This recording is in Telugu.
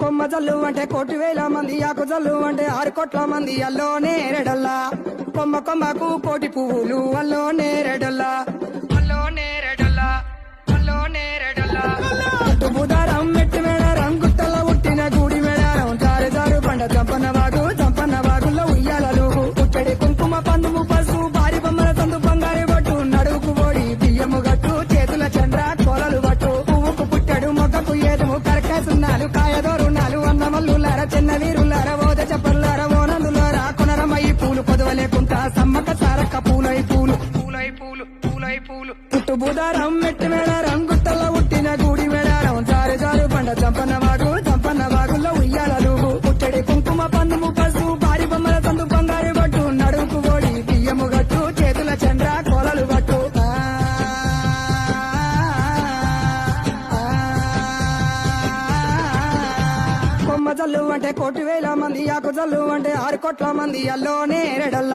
కొమ్మ జల్లు అంటే 1,000,000 మంది, ఆకు జల్లు అంటే 6 కోట్ల మంది, అల్లోనే రెడల్లా. కొమ్మ కొమ్మకు 1,000,000 పువ్వులు, అల్లోనే రెడల్లా, అల్లోనే రెడల్లా, అల్లోనే రెడల్లా. పుట్టు బుధారం మెట్టి మేడారం, గుట్టల్లో పుట్టిన గూడి మేడారం, జారు జారు పండ చంపన్న వాగుల్లో ఉయ్యాలలు, పుట్టడి కుంకుమ పందుము పసుపు, భారీ బొమ్మల సందు బంగారు బట్టు, నడువుకు ఓడి బియ్యము గట్టు, చేతుల చంద్ర కోలలు బట్టు, పువ్వుకు పుట్టడు మొగ్గకు ఏదుము, కరకాసున్నాలు కాయదోరున్నాలు, అన్నమల్లులార చిన్న వీరులార, ఓద చెప్పల్లార ఓనందులార, కొనరమయ్యి పూలు పొదవలేకుంటా, సమ్మక సారక్క పూలై పూలు, పూలై పూలు, పూలై పూలు. పుట్టు బుధారం మెట్టి మేడారం, గుట్టల్లో పుట్టిన గూడి మేడారం, జారు జారు పండ చంపన్న వాగుల్లో ఉయ్యాలలు, పుట్టడి కుంకుమ పందుము పసుపు, భారీ బొమ్మల సందు బంగారు బట్టు, నడువుకు ఓడి బియ్యము గట్టు, చేతుల చంద్ర కోలలు బట్టు. కొమ్మ జల్లు అంటే 1,000,000 మంది, ఆకు జల్లు అంటే 6 కోట్ల మంది, అల్లోనే రెడల్లా.